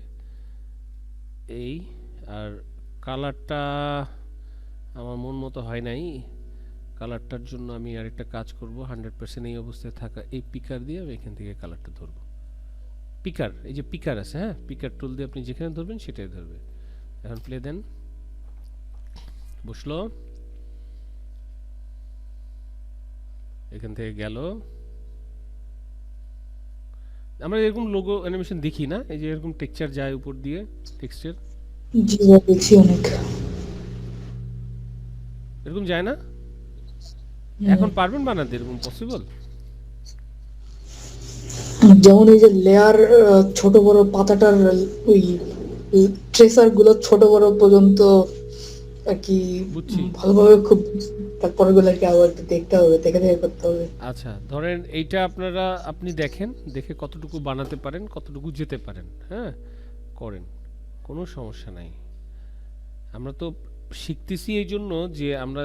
এই আর কালারটা আমার মন মতো হয় নাই, কালারটার জন্য আমি আরেকটা কাজ করব, 100% এই অবস্থায় থাকা এই পিকার দিয়ে আমি এখান থেকে কালারটা ধরবো। পিকার, এই যে পিকার আছে, হ্যাঁ, পিকার টুল দিয়ে আপনি যেখানে ধরবেন সেটাই ধরবে। এখন প্লে দেন, বসলো, এখান থেকে গেল। আমরা এরকম লোগো অ্যানিমেশন দেখি না, এই যে এরকম টেক্সচার যায় উপর দিয়ে, টেক্সচার জি ভাই, দেখছি অনেক। এরকম যায় না? এখন পারবেন বানাতে এরকম পসিবল? যেমন এই যে লেয়ার, ছোট বড় পাতাটার ওই ট্রেসার গুলো ছোট বড় পর্যন্ত আর কি বুঝছি। ভালোভাবে খুব, তারপরে গুলোকে আবার একটু দেখতে হবে, দেখে দেখে করতে হবে। আচ্ছা, ধরেন এইটা আপনি দেখেন, দেখে কতটুকু বানাতে পারেন, কতটুকু যেতে পারেন, হ্যাঁ, করেন, কোনো সমস্যা নাই। আমরা তো শিখতেছি এই জন্য যে আমরা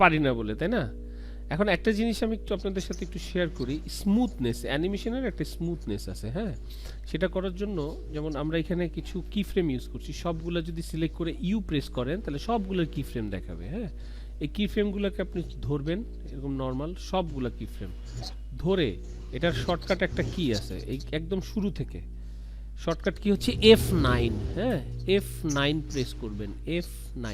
পারি না বলে, তাই না? এখন একটা জিনিস আমি একটু আপনাদের সাথে একটু শেয়ার করি, স্মুথনেস, অ্যানিমেশনের একটা স্মুথনেস আছে, হ্যাঁ, সেটা করার জন্য যেমন আমরা এখানে কিছু কি ফ্রেম ইউজ করছি, সবগুলো যদি সিলেক্ট করে ইউ প্রেস করেন তাহলে সবগুলোর কি ফ্রেম দেখাবে, হ্যাঁ। এই কি ফ্রেমগুলোকে আপনি ধরবেন, এরকম নর্মাল সবগুলা কি ফ্রেম ধরে, এটার শর্টকাট একটা কি আছে এই একদম শুরু থেকে, শর্টকাট কি হচ্ছে F9, হ্যাঁ, F9 প্রেস করবেন, F9।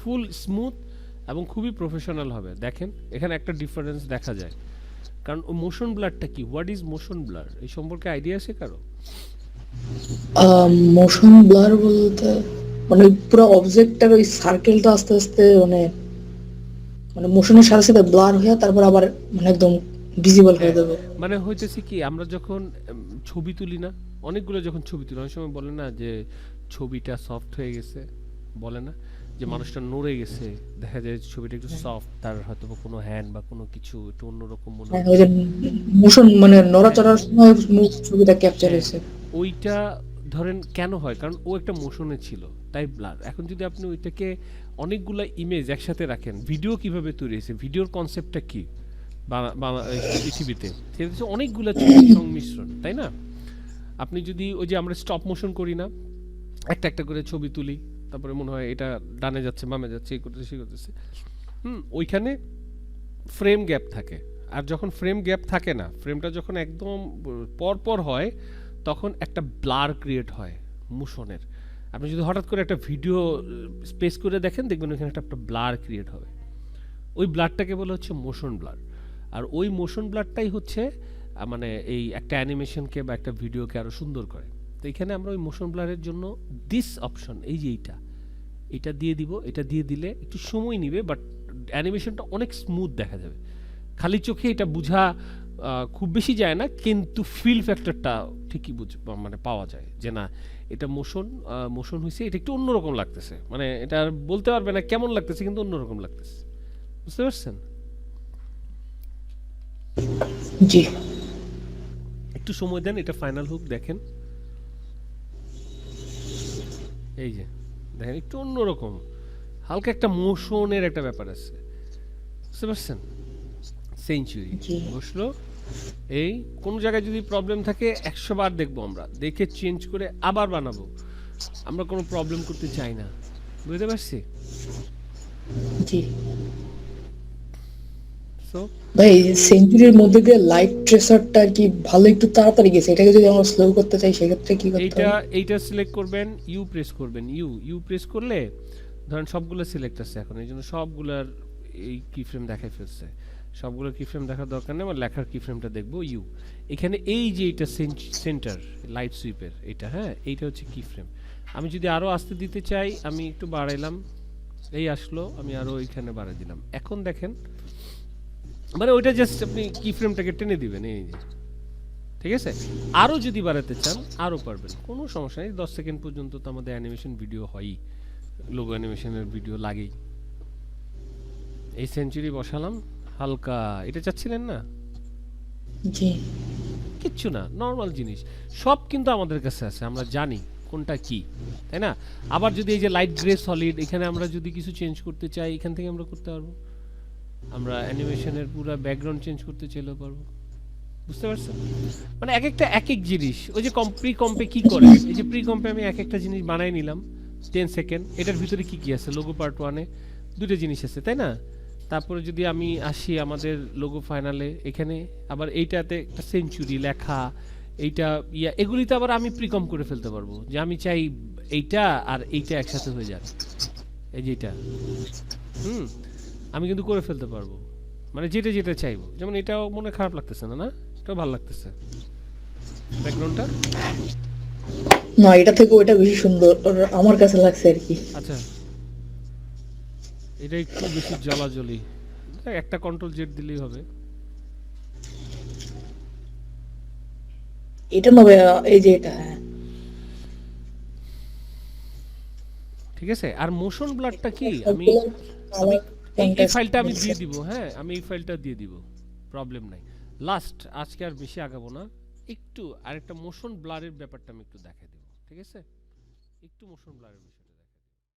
ফুল স্মুথ এবং খুবই প্রফেশনাল হবে। দেখেন এখানে একটা ডিফারেন্স দেখা যায়, কারণ মোশন ব্লারটা কি, হোয়াট ইজ মোশন ব্লার, এই সম্পর্কে আইডিয়া আছে কারো? মোশন ব্লার বলতে মানে পুরো অবজেক্টটার ওই সার্কেলটা আস্তে আস্তে মানে মানে মোশনের সাথে সাথে ব্লার হয়ে তারপর আবার মানে একদম ভিজিবল হয়ে যাবে। মানে হইতেছে কি, আমরা যখন ছবি তুলি না, অনেকগুলো যখন ছবি তুলি, অনেক সময় বলে না যে ছবিটা সফট হয়ে গেছে, বলে না যে মানুষটা নড়ে গেছে, দেখা যায় ছবিটা একটু সফট, তার হয়তো বা কোনো হ্যান্ড বা কোনো কিছু একটু অন্যরকম মনে হ্যাঁ, হচ্ছে। ওই যে মোশন মানে নড়াচড়ার সময় ছবিটা ক্যাপচার হ্যাঁ, হয়েছে। ওইটা ধরেন কেন হয়, কারণ ও একটা মোশনে ছিল তাই ব্লার। এখন যদি আপনি ওইটাকে অনেকগুলা ইমেজ একসাথে রাখেন, ভিডিও কিভাবে তৈরি হয়েছে, ভিডিওর কনসেপ্টটা কি এই পৃথিবীতে, সেটা হচ্ছে অনেকগুলা ছবির সংমিশ্রণ, তাই না? আপনি যদি ওই যে আমরা স্টপ মোশন করি না, একটা একটা করে ছবি তুলি, তারপরে মনে হয় এটা ডানে যাচ্ছে বামে যাচ্ছে, এই করতেছে সেই করতেছে, ওইখানে ফ্রেম গ্যাপ থাকে। আর যখন ফ্রেম গ্যাপ থাকে না, ফ্রেমটা যখন একদম পর পর হয়, তখন একটা ব্লার ক্রিয়েট হয় মোশনের। আপনি যদি হঠাৎ করে একটা ভিডিও স্পেস করে দেখেন, দেখবেন ওইখানে একটা ব্লার ক্রিয়েট হবে, ওই ব্লারটাকে বলা হচ্ছে মোশন ব্লার। আর ওই মোশন ব্লারটাই হচ্ছে মানে এই একটা অ্যানিমেশনকে বা একটা ভিডিওকে আরো সুন্দর করে। তো এখানে আমরা ওই মোশন ব্লারের জন্য দিস অপশন, এই যে এটা দিয়ে দিব, এটা দিয়ে দিলে একটু সময় নিবে, বাট অ্যানিমেশনটা অনেক স্মুথ দেখা যাবে। খালি চোখে এটা বোঝা খুব বেশি যায় না, কিন্তু ফিল ফ্যাক্টরটা ঠিকই মানে পাওয়া যায় যে না এটা মোশন হয়েছে, এটা একটু অন্যরকম লাগতেছে, মানে এটা আর বলতে পারবে না কেমন লাগতেছে, কিন্তু অন্যরকম লাগতেছে, বুঝতে পারছেন? জি, একটু সময় দেন, এটা ফাইনাল হুক দেখেন, এই যে দেখেন একটু অন্যরকম, হালকা একটা মোশনের একটা ব্যাপার আছে, বুঝতে পারছেন? সেঞ্চুরি জি। বসলো, এই কোন জায়গায় যদি প্রবলেম থাকে 100 বার দেখবো, আমরা দেখে চেঞ্জ করে আবার বানাবো, আমরা কোনো প্রবলেম করতে চাই না, বুঝতে পারছি? জি সো ভাই, সেঞ্চুরির মধ্যে দিয়ে লাইট ট্রেসারটা আর কি ভালো একটু তাড়াতাড়ি গেছে, এটাকে যদি আমরা স্লো করতে চাই সেক্ষেত্রে কি করতে এইটা হবে? এইটা সিলেক্ট করবেন, ইউ প্রেস করবেন, ইউ প্রেস করলে ধরেন সবগুলো সিলেক্ট আছে এখন, এই জন্য সবগুলার এই কি ফ্রেম দেখাই ফেলছে। সবগুলোর কি ফ্রেম দেখার দরকার নেই, আমার লেখার কি ফ্রেমটা দেখবো ইউ। এখানে এই যে এটা সেন্টার লাইট সুইপের এটা, হ্যাঁ এইটা হচ্ছে কি ফ্রেম। আমি যদি আরো আস্তে দিতে চাই আমি একটু বাড়াইলাম, এই আসলো, আমি আরো এইখানে বাড়াই দিলাম। এখন দেখেন মানে ওইটা জাস্ট আপনি কি ফ্রেমটাকে টেনে দিবেন এই যে, ঠিক আছে। আরো যদি বাড়াতে চান আরো পারবেন, কোনো সমস্যা নেই। 10 সেকেন্ড পর্যন্ত তো আমাদের অ্যানিমেশন ভিডিও হয়ই, লোগো অ্যানিমেশনের ভিডিও লাগেই। এই সেঞ্চুরি বসালাম হালকা, এটা চাচ্ছিলেন না? জি কিচ্ছু না, নর্মাল জিনিস সব কিন্তু আমাদের কাছে আছে, আমরা জানি কোনটা কি, তাই না? আবার যদি এই যে লাইট গ্রে সলিড, এখানে আমরা যদি কিছু চেঞ্জ করতে চাই এখান থেকে আমরা করতে পারবো। আমরা অ্যানিমেশনের পুরো ব্যাকগ্রাউন্ড চেঞ্জ করতে চাইলেও পারবো। বুঝতে পারছেন? মানে এক একটা এক এক জিনিস। ওই যে প্রি কম্পে কি করে, এই যে প্রি কম্পে আমি এক একটা জিনিস বানাই নিলাম 10 সেকেন্ড, এটার ভিতরে কি কি আছে, লোগো পার্ট 1-এ দুটো জিনিস আছে, তাই না? তারপরে যদি আমি আসি আমাদের লোগো ফাইনালে, এখানে আবার এইটাতে একটা সেঞ্চুরি লেখা, এইটা ইয়া, এগুলিতে আবার আমি প্রিকম করে ফেলতে পারবো যে আমি চাই এইটা আর এইটা একসাথে হয়ে যাক, এই যে এটা, আমি কিন্তু করে ফেলতে পারবো, মানে যেটা যেটা চাইবো। যেমন এটাও মনে খারাপ লাগতেছে না, না এটাও ভালো লাগতেছে ব্যাকগ্রাউন্ডটা। না, এটা থেকে ওইটা বেশি সুন্দর আমার কাছে লাগছে আর কি। আচ্ছা, এটা একটু বেশি জ্বলাজ্বলি, একটা কন্ট্রোল জেড দিলেই হবে। এটা না ভাইয়া, এই যে এটা, হ্যাঁ ঠিক আছে। আর মোশন ব্লারটা কি, আমি সবগুলোর আমি কালার এই কন্ট্রাস্ট ফাইলটা আমি মিলছে। দিয়ে দিব, হ্যাঁ আমি এই ফাইলটা দিয়ে দিব, প্রবলেম নাই। লাস্ট, আজকে আর বেশি আগাবো না, একটু আরেকটা মোশন ব্লারের ব্যাপারটা আমি একটু দেখাই দেবো, ঠিক আছে? একটু মোশন ব্লারের বিষয়